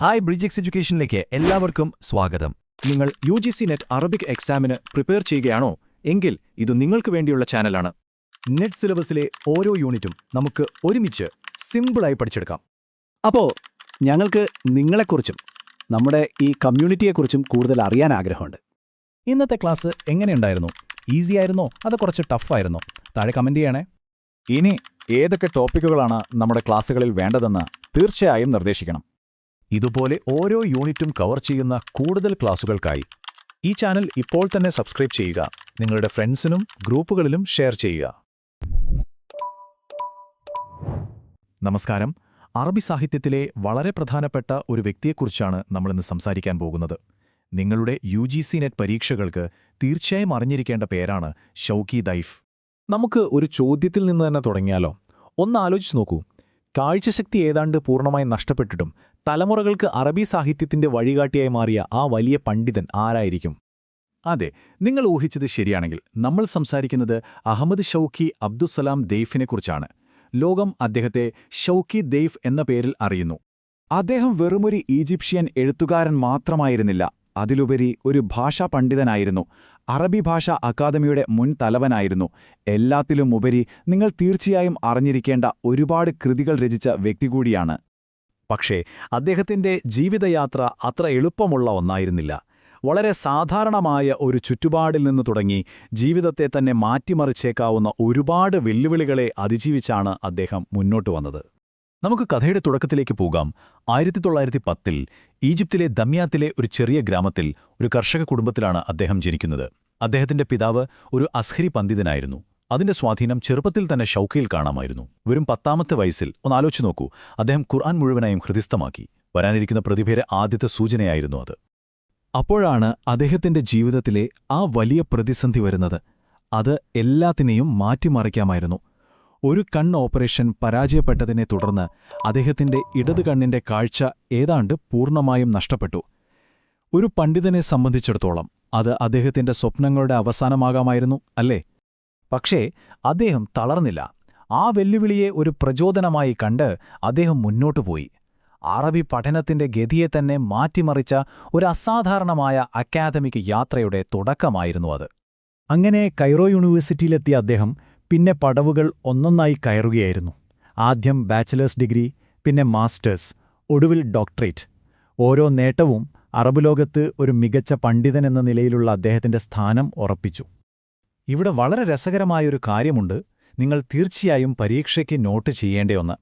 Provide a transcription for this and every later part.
Hi bridge എഡ്യൂക്കേഷനിലേക്ക് എല്ലാവർക്കും സ്വാഗതം. നിങ്ങൾ UGC നെറ്റ് അറബിക് എക്സാമിന് പ്രിപ്പയർ ചെയ്യുകയാണോ? എങ്കിൽ ഇത് നിങ്ങൾക്ക് വേണ്ടിയുള്ള ചാനലാണ്. നെറ്റ് സിലബസിലെ ഓരോ യൂണിറ്റും നമുക്ക് ഒരുമിച്ച് സിമ്പിളായി പഠിച്ചെടുക്കാം. അപ്പോൾ ഞങ്ങൾക്ക് നിങ്ങളെക്കുറിച്ചും നമ്മുടെ ഈ കമ്മ്യൂണിറ്റിയെക്കുറിച്ചും കൂടുതൽ അറിയാൻ ആഗ്രഹമുണ്ട്. ഇന്നത്തെ ക്ലാസ് എങ്ങനെയുണ്ടായിരുന്നു? ഈസി ആയിരുന്നോ അതോ കുറച്ച് ടഫായിരുന്നോ? താഴെ കമന്റ് ചെയ്യണേ. ഇനി ഏതൊക്കെ ടോപ്പിക്കുകളാണ് നമ്മുടെ ക്ലാസ്സുകളിൽ വേണ്ടതെന്ന് തീർച്ചയായും നിർദ്ദേശിക്കണം. ഇതുപോലെ ഓരോ യൂണിറ്റും കവർ ചെയ്യുന്ന കൂടുതൽ ക്ലാസുകൾക്കായി ഈ ചാനൽ ഇപ്പോൾ തന്നെ സബ്സ്ക്രൈബ് ചെയ്യുക. നിങ്ങളുടെ ഫ്രണ്ട്സിനും ഗ്രൂപ്പുകളിലും ഷെയർ ചെയ്യുക. നമസ്കാരം. അറബി സാഹിത്യത്തിലെ വളരെ പ്രധാനപ്പെട്ട ഒരു വ്യക്തിയെക്കുറിച്ചാണ് നമ്മളിന്ന് സംസാരിക്കാൻ പോകുന്നത്. നിങ്ങളുടെ UGC നെറ്റ് പരീക്ഷകൾക്ക് തീർച്ചയായും അറിഞ്ഞിരിക്കേണ്ട പേരാണ് ഷൗക്കി ദൈഫ്. നമുക്ക് ഒരു ചോദ്യത്തിൽ നിന്ന് തന്നെ തുടങ്ങിയാലോ? ഒന്ന് ആലോചിച്ച് നോക്കൂ. കാഴ്ചശക്തി ഏതാണ്ട് പൂർണ്ണമായി നഷ്ടപ്പെട്ടിട്ടും തലമുറകൾക്ക് അറബി സാഹിത്യത്തിന്റെ വഴികാട്ടിയായി മാറിയ ആ വലിയ പണ്ഡിതൻ ആരായിരിക്കും? അതെ, നിങ്ങൾ ഊഹിച്ചത് ശരിയാണെങ്കിൽ നമ്മൾ സംസാരിക്കുന്നത് അഹമ്മദ് ഷൗക്കി അബ്ദുസ്സലാം ദെയ്ഫിനെക്കുറിച്ചാണ്. ലോകം അദ്ദേഹത്തെ ഷൗക്കി ദെയ്ഫ് എന്ന പേരിൽ അറിയുന്നു. അദ്ദേഹം വെറുമൊരു ഈജിപ്ഷ്യൻ എഴുത്തുകാരൻ മാത്രമായിരുന്നില്ല, അതിലുപരി ഒരു ഭാഷാ പണ്ഡിതനായിരുന്നു. അറബി ഭാഷാ അക്കാദമിയുടെ മുൻ തലവനായിരുന്നു. എല്ലാത്തിലുമുപരി നിങ്ങൾ തീർച്ചയായും അറിഞ്ഞിരിക്കേണ്ട ഒരുപാട് കൃതികൾ രചിച്ച വ്യക്തി കൂടിയാണ്. പക്ഷേ അദ്ദേഹത്തിന്റെ ജീവിതയാത്ര അത്ര എളുപ്പമുള്ള ഒന്നായിരുന്നില്ല. വളരെ സാധാരണമായ ഒരു ചുറ്റുപാടിൽ നിന്ന് തുടങ്ങി ജീവിതത്തെ തന്നെ മാറ്റിമറിച്ചേക്കാവുന്ന ഒരുപാട് വെല്ലുവിളികളെ അതിജീവിച്ചാണ് അദ്ദേഹം മുന്നോട്ട് വന്നത്. നമുക്ക് കഥയുടെ തുടക്കത്തിലേക്ക് പോകാം. 1910 ഈജിപ്തിലെ ദമ്യാത്തിലെ ഒരു ചെറിയ ഗ്രാമത്തിൽ ഒരു കർഷക കുടുംബത്തിലാണ് അദ്ദേഹം ജനിക്കുന്നത്. അദ്ദേഹത്തിന്റെ പിതാവ് ഒരു അസ്ഹരി പണ്ഡിതനായിരുന്നു. അതിന്റെ സ്വാധീനം ചെറുപ്പത്തിൽ തന്നെ ഷൗക്കിയിൽ കാണാമായിരുന്നു. വെറും 10ാമത്തെ വയസ്സിൽ ഒന്നാലോചിച്ചു നോക്കൂ, അദ്ദേഹം ഖുർആൻ മുഴുവനായും ഹൃദിസ്ഥമാക്കി. വരാനിരിക്കുന്ന പ്രതിഭയുടെ ആദ്യത്തെ സൂചനയായിരുന്നു അത്. അപ്പോഴാണ് അദ്ദേഹത്തിന്റെ ജീവിതത്തിലെ ആ വലിയ പ്രതിസന്ധി വരുന്നത്. അത് എല്ലാത്തിനെയും മാറ്റിമറിക്കാമായിരുന്നു. ഒരു കണ്ണ് ഓപ്പറേഷൻ പരാജയപ്പെട്ടതിനെ തുടർന്ന് അദ്ദേഹത്തിന്റെ ഇടത് കണ്ണിന്റെ കാഴ്ച ഏതാണ്ട് പൂർണ്ണമായും നഷ്ടപ്പെട്ടു. ഒരു പണ്ഡിതനെ സംബന്ധിച്ചിടത്തോളം അത് അദ്ദേഹത്തിന്റെ സ്വപ്നങ്ങളുടെ അവസാനമാകാമായിരുന്നു, അല്ലേ? പക്ഷേ അദ്ദേഹം തളർന്നില്ല. ആ വെല്ലുവിളിയെ ഒരു പ്രചോദനമായി കണ്ട് അദ്ദേഹം മുന്നോട്ടുപോയി. അറബി പഠനത്തിന്റെ ഗതിയെ തന്നെ മാറ്റിമറിച്ച ഒരു അസാധാരണമായ അക്കാദമിക് യാത്രയുടെ തുടക്കമായിരുന്നു അത്. അങ്ങനെ കൈറോ യൂണിവേഴ്സിറ്റിയിലെത്തിയ അദ്ദേഹം പിന്നെ പടവുകൾ ഒന്നൊന്നായി കയറുകയായിരുന്നു. ആദ്യം ബാച്ചിലേഴ്സ് ഡിഗ്രി, പിന്നെ മാസ്റ്റേഴ്സ്, ഒടുവിൽ ഡോക്ടറേറ്റ്. ഓരോ നേട്ടവും അറബ് ലോകത്ത് ഒരു മികച്ച പണ്ഡിതനെന്ന നിലയിലുള്ള അദ്ദേഹത്തിന്റെ സ്ഥാനം ഉറപ്പിച്ചു. ഇവിടെ വളരെ രസകരമായൊരു കാര്യമുണ്ട്. നിങ്ങൾ തീർച്ചയായും പരീക്ഷയ്ക്ക് നോട്ട് ചെയ്യേണ്ട ഒന്ന്.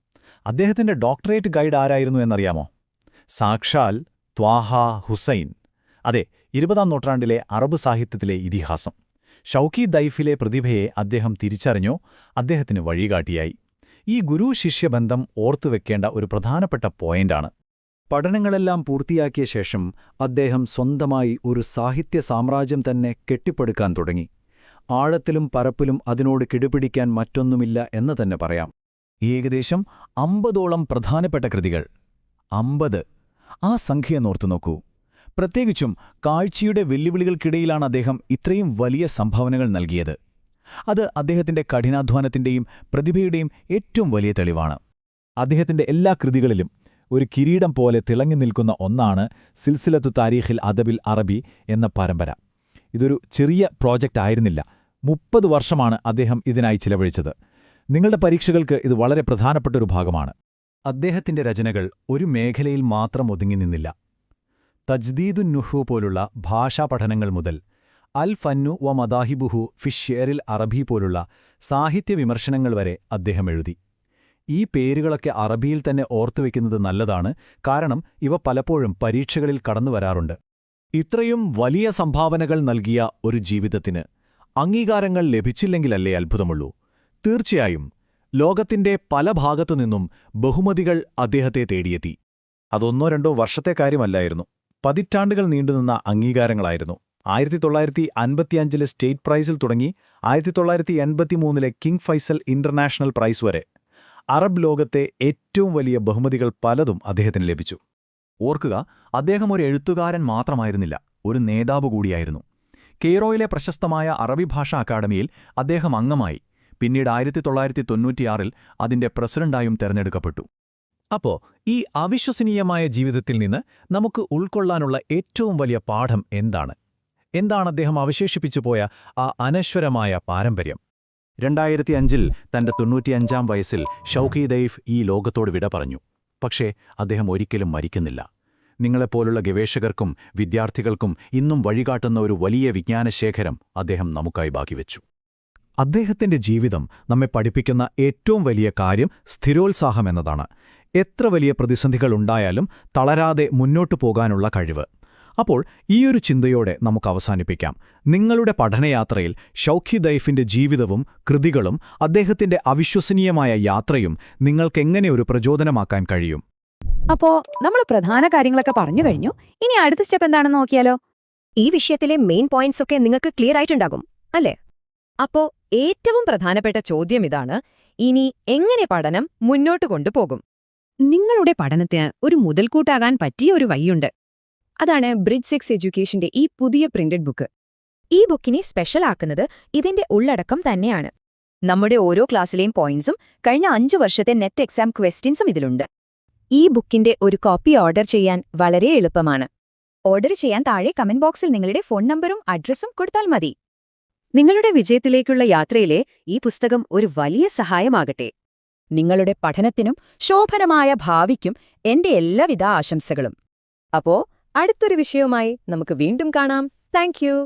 അദ്ദേഹത്തിന്റെ ഡോക്ടറേറ്റ് ഗൈഡ് ആരായിരുന്നു എന്നറിയാമോ? സാക്ഷാൽ ത്വാഹ ഹുസൈൻ. അതെ, 20ാം നൂറ്റാണ്ടിലെ അറബ് സാഹിത്യത്തിലെ ഇതിഹാസം. ഷൗക്കി ദൈഫിലെ പ്രതിഭയെ അദ്ദേഹം തിരിച്ചറിഞ്ഞോ? അദ്ദേഹത്തിന് വഴികാട്ടിയായി. ഈ ഗുരു-ശിഷ്യബന്ധം ഓർത്തുവെക്കേണ്ട ഒരു പ്രധാനപ്പെട്ട പോയിന്റാണ്. പഠനങ്ങളെല്ലാം പൂർത്തിയാക്കിയ ശേഷം അദ്ദേഹം സ്വന്തമായി ഒരു സാഹിത്യ സാമ്രാജ്യം തന്നെ കെട്ടിപ്പടുക്കാൻ തുടങ്ങി. ആഴത്തിലും പരപ്പിലും അതിനോട് കിടുപിടിക്കാൻ മറ്റൊന്നുമില്ല എന്ന് തന്നെ പറയാം. ഏകദേശം 50ഓളം പ്രധാനപ്പെട്ട കൃതികൾ. 50! ആ സംഖ്യ നോർത്തു നോക്കൂ. പ്രത്യേകിച്ചും കാഴ്ചയുടെ വെല്ലുവിളികൾക്കിടയിലാണ് അദ്ദേഹം ഇത്രയും വലിയ സംഭാവനകൾ നൽകിയത്. അത് അദ്ദേഹത്തിന്റെ കഠിനാധ്വാനത്തിന്റെയും പ്രതിഭയുടെയും ഏറ്റവും വലിയ തെളിവാണ്. അദ്ദേഹത്തിന്റെ എല്ലാ കൃതികളിലും ഒരു കിരീടം പോലെ തിളങ്ങി നിൽക്കുന്ന ഒന്നാണ് സിൽസിലത്തു താരീഖിൽ അദബിൽ അറബി എന്ന പരമ്പര. ഇതൊരു ചെറിയ പ്രോജക്റ്റ് ആയിരുന്നില്ല. 30 വർഷമാണ് അദ്ദേഹം ഇതിനായി ചിലവഴിച്ചത്. നിങ്ങളുടെ പരീക്ഷകൾക്ക് ഇത് വളരെ പ്രധാനപ്പെട്ടൊരു ഭാഗമാണ്. അദ്ദേഹത്തിന്റെ രചനകൾ ഒരു മേഖലയിൽ മാത്രം ഒതുങ്ങി നിന്നില്ല. തജ്ദീദുൻ നുഹു പോലുള്ള ഭാഷാപഠനങ്ങൾ മുതൽ അൽ ഫന്നു വ മദാഹിബുഹു ഫിഷ്യേറിൽ അറബി പോലുള്ള സാഹിത്യവിമർശനങ്ങൾ വരെ അദ്ദേഹം എഴുതി. ഈ പേരുകളൊക്കെ അറബിയിൽ തന്നെ ഓർത്തുവെക്കുന്നത് നല്ലതാണ്, കാരണം ഇവ പലപ്പോഴും പരീക്ഷകളിൽ കടന്നുവരാറുണ്ട്. ഇത്രയും വലിയ സംഭാവനകൾ നൽകിയ ഒരു ജീവിതത്തിന് അംഗീകാരങ്ങൾ ലഭിച്ചില്ലെങ്കിലല്ലേ അത്ഭുതമുള്ളൂ. തീർച്ചയായും ലോകത്തിന്റെ പല ഭാഗത്തുനിന്നും ബഹുമതികൾ അദ്ദേഹത്തെ തേടിയെത്തി. അതൊന്നോ രണ്ടോ വർഷത്തെ കാര്യമല്ലായിരുന്നു, പതിറ്റാണ്ടുകൾ നീണ്ടുനിന്ന അംഗീകാരങ്ങളായിരുന്നു. 1955 സ്റ്റേറ്റ് പ്രൈസിൽ തുടങ്ങി 1983 കിങ് ഫൈസൽ ഇന്റർനാഷണൽ പ്രൈസ് വരെ അറബ് ലോകത്തെ ഏറ്റവും വലിയ ബഹുമതികൾ പലതും അദ്ദേഹത്തിന് ലഭിച്ചു. ഓർക്കുക, അദ്ദേഹം ഒരു എഴുത്തുകാരൻ മാത്രമായിരുന്നില്ല, ഒരു നേതാവ് കൂടിയായിരുന്നു. കെയ്റോയിലെ പ്രശസ്തമായ അറബി ഭാഷാ അക്കാദമിയിൽ അദ്ദേഹം അംഗമായി. പിന്നീട് 1996 അതിന്റെ പ്രസിഡന്റായും തെരഞ്ഞെടുക്കപ്പെട്ടു. അപ്പോ ഈ അവിശ്വസനീയമായ ജീവിതത്തിൽ നിന്ന് നമുക്ക് ഉൾക്കൊള്ളാനുള്ള ഏറ്റവും വലിയ പാഠം എന്താണ്? എന്താണ് അദ്ദേഹം അവശേഷിപ്പിച്ചു പോയ ആ അനശ്വരമായ പാരമ്പര്യം? 2005-ൽ തന്റെ 95-ാം വയസ്സിൽ ഷൗക്കി ദൈഫ് ഈ ലോകത്തോട് വിട പറഞ്ഞു. പക്ഷേ അദ്ദേഹം ഒരിക്കലും മരിക്കുന്നില്ല. നിങ്ങളെപ്പോലുള്ള ഗവേഷകർക്കും വിദ്യാർത്ഥികൾക്കും ഇന്നും വഴികാട്ടുന്ന ഒരു വലിയ വിജ്ഞാനശേഖരം അദ്ദേഹം നമുക്കായി ബാക്കിവെച്ചു. അദ്ദേഹത്തിന്റെ ജീവിതം നമ്മെ പഠിപ്പിക്കുന്ന ഏറ്റവും വലിയ കാര്യം സ്ഥിരോത്സാഹമെന്നതാണ്. എത്ര വലിയ പ്രതിസന്ധികളുണ്ടായാലും തളരാതെ മുന്നോട്ടു പോകാനുള്ള കഴിവ്. അപ്പോൾ ഈയൊരു ചിന്തയോടെ നമുക്ക് അവസാനിപ്പിക്കാം. നിങ്ങളുടെ പഠനയാത്രയിൽ ഷൗക്കി ദൈഫിന്റെ ജീവിതവും കൃതികളും അദ്ദേഹത്തിന്റെ അവിശ്വസനീയമായ യാത്രയും നിങ്ങൾക്കെങ്ങനെ ഒരു പ്രചോദനമാക്കാൻ കഴിയും? അപ്പോ നമ്മൾ പ്രധാന കാര്യങ്ങളൊക്കെ പറഞ്ഞു കഴിഞ്ഞു. ഇനി അടുത്ത സ്റ്റെപ്പ് എന്താണെന്ന് നോക്കിയാലോ? ഈ വിഷയത്തിലെ മെയിൻ പോയിന്റ്സ് ഒക്കെ നിങ്ങൾക്ക് ക്ലിയർ ആയിട്ടുണ്ടാകും അല്ലേ? അപ്പോ ഏറ്റവും പ്രധാനപ്പെട്ട ചോദ്യം ഇതാണ്: ഇനി എങ്ങനെ പഠനം മുന്നോട്ട് കൊണ്ടുപോകും? നിങ്ങളുടെ പഠനത്തിന് ഒരു മുതൽക്കൂട്ടാകാൻ പറ്റിയ ഒരു വഴിയുണ്ട്. അതാണ് ബ്രിഡ്ജ് 6 എഡ്യൂക്കേഷന്റെ ഈ പുതിയ പ്രിന്റഡ് ബുക്ക്. ഈ ബുക്കിനെ സ്പെഷ്യൽ ആക്കുന്നത് ഇതിന്റെ ഉള്ളടക്കം തന്നെയാണ്. നമ്മുടെ ഓരോ ക്ലാസ്സിലെയും പോയിന്റ്സും കഴിഞ്ഞ 5 വർഷത്തെ നെറ്റ് എക്സാം ക്വസ്റ്റ്യൻസും ഇതിലുണ്ട്. ഈ ബുക്കിന്റെ ഒരു കോപ്പി ഓർഡർ ചെയ്യാൻ വളരെ എളുപ്പമാണ്. ഓർഡർ ചെയ്യാൻ താഴെ കമന്റ് ബോക്സിൽ നിങ്ങളുടെ ഫോൺ നമ്പറും അഡ്രസ്സും കൊടുത്താൽ മതി. നിങ്ങളുടെ വിജയത്തിലേക്കുള്ള യാത്രയിലെ ഈ പുസ്തകം ഒരു വലിയ സഹായമാകട്ടെ. നിങ്ങളുടെ പഠനത്തിനും ശോഭനമായ ഭാവിക്കും എന്റെ എല്ലാവിധ ആശംസകളും. അപ്പോ അടുത്തൊരു വിഷയവുമായി നമുക്ക് വീണ്ടും കാണാം. Thank you.